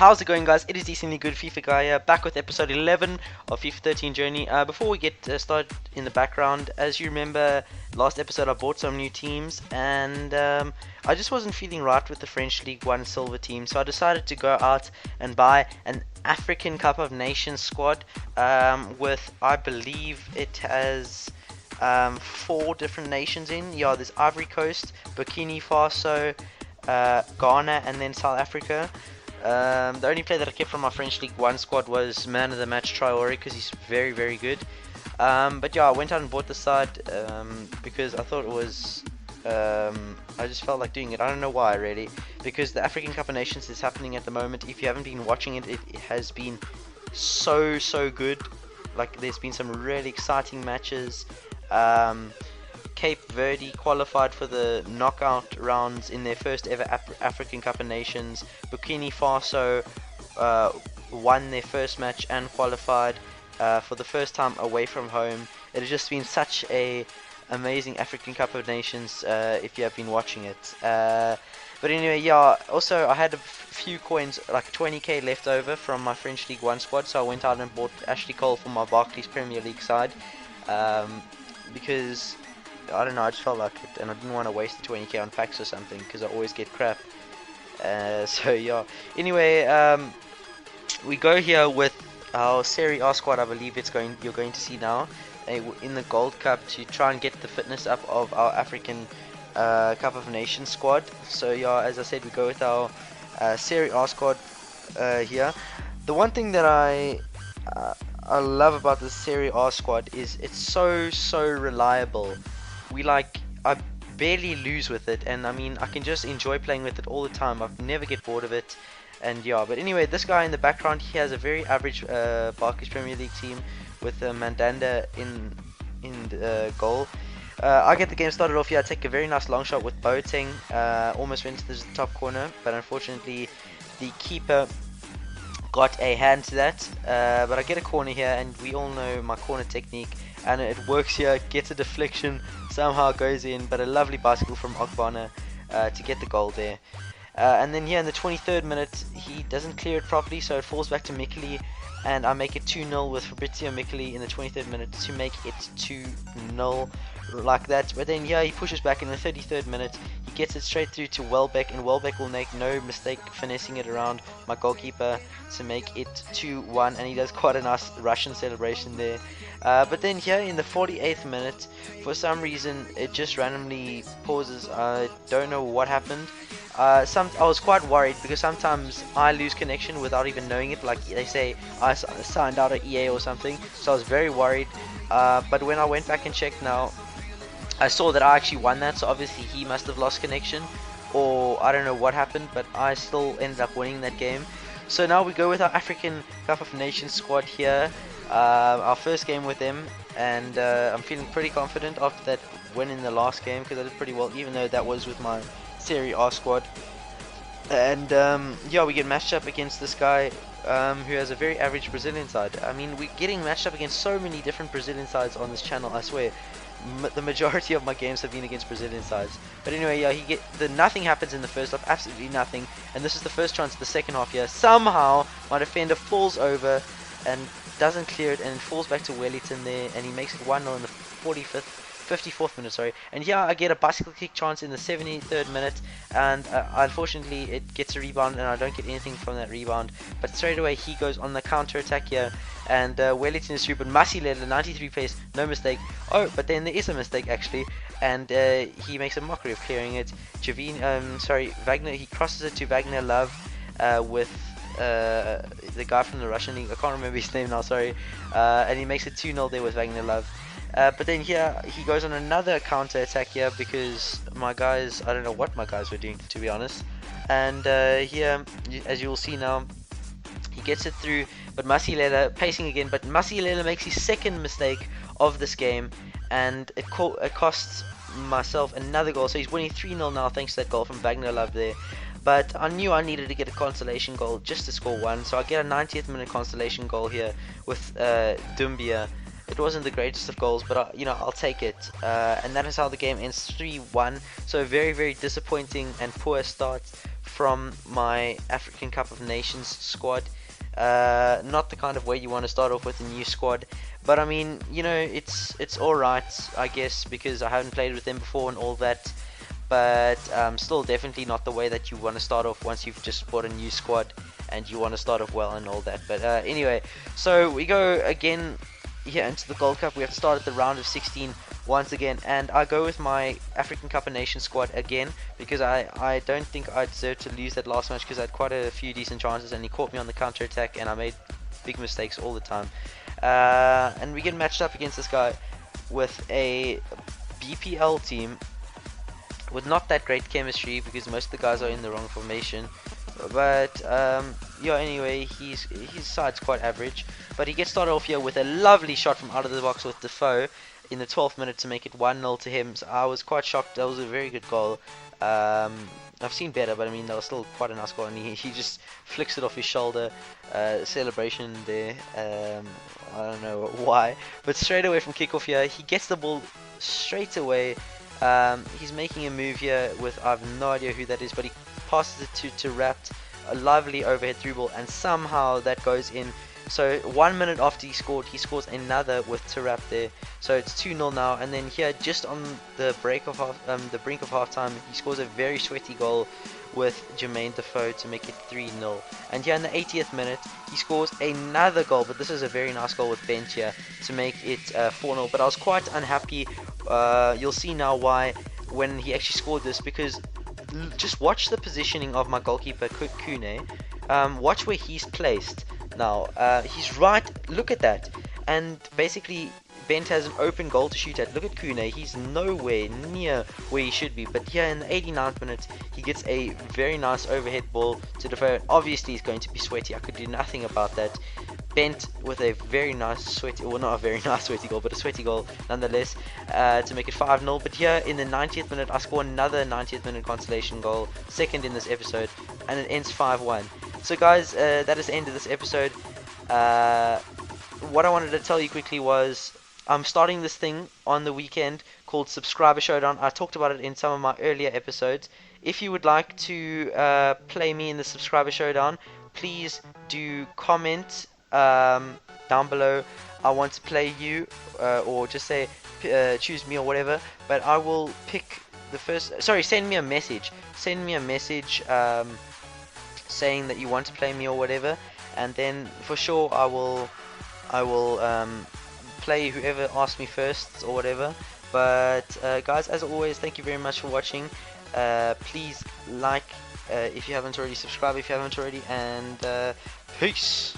How's it going, guys? It is Decently Good FIFA Guy here, back with episode 11 of FIFA 13 Journey. Before we get started in the background, as you remember, last episode I bought some new teams, and I just wasn't feeling right with the French League 1 silver team, so I decided to go out and buy an African Cup of Nations squad with, I believe it has 4 different nations in. Yeah, there's Ivory Coast, Burkina Faso, Ghana, and then South Africa. The only player that I kept from my French League 1 squad was man of the match Traore, because he's very, very good. But yeah, I went out and bought the side because I thought it was, I just felt like doing it. I don't know why really, because the African Cup of Nations is happening at the moment. If you haven't been watching it, it has been so good. Like, there's been some really exciting matches. Cape Verde qualified for the knockout rounds in their first ever African Cup of Nations. Burkina Faso won their first match and qualified for the first time away from home. It has just been such a amazing African Cup of Nations if you have been watching it. But anyway, yeah, also I had a few coins, like 20k left over from my French League 1 squad, so I went out and bought Ashley Cole for my Barclays Premier League side because I don't know, I just felt like it, and I didn't want to waste the 20k on packs or something, because I always get crap. So yeah. Anyway, we go here with our Serie A squad. I believe you're going to see now in the Gold Cup to try and get the fitness up of our African Cup of Nations squad. So yeah, as I said, we go with our Serie A squad here. The one thing that I love about the Serie A squad is it's so reliable. I barely lose with it, and I mean, I can just enjoy playing with it all the time. I never get bored of it, and yeah. But anyway, this guy in the background, he has a very average Barclays Premier League team with Mandanda in the goal. I get the game started off here. I take a very nice long shot with Boateng, almost went to the top corner, but unfortunately the keeper got a hand to that. But I get a corner here, and we all know my corner technique, and it works here. Gets a deflection, somehow goes in, but a lovely bicycle from Ogbonna to get the goal there. And then here in the 23rd minute, he doesn't clear it properly, so it falls back to Mikeli, and I make it 2-0 with Fabrizio Mikeli in the 23rd minute to make it 2-0 like that. But then yeah, he pushes back in the 33rd minute, he gets it straight through to Welbeck, and Welbeck will make no mistake finessing it around my goalkeeper to make it 2-1, and he does quite a nice Russian celebration there. But then here in the 48th minute, for some reason it just randomly pauses. I don't know what happened. I was quite worried, because sometimes I lose connection without even knowing it, like they say I signed out of EA or something, so I was very worried. But when I went back and checked now, I saw that I actually won that, so obviously he must have lost connection, or I don't know what happened, but I still ended up winning that game. So now we go with our African Cup of Nations squad here, our first game with them, and I'm feeling pretty confident after that win in the last game, because I did pretty well, even though that was with my Serie A squad. And yeah, we get matched up against this guy who has a very average Brazilian side. I mean, we're getting matched up against so many different Brazilian sides on this channel, I swear. The majority of my games have been against Brazilian sides. But anyway, yeah, nothing happens in the first half, absolutely nothing. And this is the first chance of the second half here. Somehow my defender falls over and doesn't clear it, and it falls back to Wellington there, and he makes it 1-0 in the 54th minute, sorry. And yeah, I get a bicycle kick chance in the 73rd minute, and unfortunately it gets a rebound, and I don't get anything from that rebound. But straight away he goes on the counter attack here, and Wellington is through, but Masilela, 93 pace, no mistake. Oh, but then there is a mistake actually, and he makes a mockery of clearing it. Wagner, he crosses it to Wagner Love with the guy from the Russian league. I can't remember his name now, sorry. And he makes it 2-0 there with Wagner Love. But then here he goes on another counter attack here, because my guys, I don't know what my guys were doing, to be honest. And here, as you will see now, he gets it through, but Masilela pacing again, but Masilela makes his second mistake of this game, and it costs myself another goal. So he's winning 3-0 now thanks to that goal from Wagner Love there. But I knew I needed to get a consolation goal just to score one, so I get a 90th minute consolation goal here with Dumbia. It wasn't the greatest of goals, but I'll take it. And that is how the game ends, 3-1. So very, very disappointing and poor start from my African Cup of Nations squad. Not the kind of way you want to start off with a new squad, but I mean, you know, it's alright, I guess, because I haven't played with them before and all that. But still, definitely not the way that you want to start off once you've just bought a new squad and you want to start off well and all that. But anyway, so we go again here into the Gold Cup. We have to start at the round of 16 once again, and I go with my African Cup of Nations squad again because I don't think I deserved to lose that last match because I had quite a few decent chances and he caught me on the counter attack and I made big mistakes all the time. And we get matched up against this guy with a BPL team with not that great chemistry because most of the guys are in the wrong formation. But yeah, anyway, his side's quite average. But he gets started off here with a lovely shot from out of the box with Defoe in the 12th minute to make it 1-0 to him. So I was quite shocked. That was a very good goal. I've seen better, but I mean, that was still quite a nice goal. And he just flicks it off his shoulder. Celebration there. I don't know why. But straight away from kickoff here, he gets the ball straight away. He's making a move here with, I have no idea who that is, but he passes it to Rapt, a lovely overhead through ball, and somehow that goes in. So 1 minute after he scores another with Rapt there. So it's 2-0 now, and then here just on the brink of halftime, he scores a very sweaty goal with Jermaine Defoe to make it 3-0. And here in the 80th minute, he scores another goal, but this is a very nice goal with Bent here to make it 4-0. But I was quite unhappy. You'll see now why when he actually scored this, because just watch the positioning of my goalkeeper Kune. Watch where he's placed now. He's right, look at that, and basically Bent has an open goal to shoot at. Look at Kune, he's nowhere near where he should be. But here in the 89th minute, he gets a very nice overhead ball to Defoe. Obviously he's going to be sweaty, I could do nothing about that. Bent with a very nice sweaty, well, not a very nice sweaty goal, but a sweaty goal nonetheless, to make it 5-0. But here in the 90th minute, I score another 90th minute consolation goal, second in this episode, and it ends 5-1. So guys, that is the end of this episode. What I wanted to tell you quickly was I'm starting this thing on the weekend called Subscriber Showdown. I talked about it in some of my earlier episodes. If you would like to play me in the Subscriber Showdown, please do comment down below. I want to play you, or just say choose me or whatever, but I will pick the first. Sorry, send me a message saying that you want to play me or whatever, and then for sure I will play whoever asks me first or whatever. But guys, as always, thank you very much for watching. Please like if you haven't already, subscribe if you haven't already, and peace.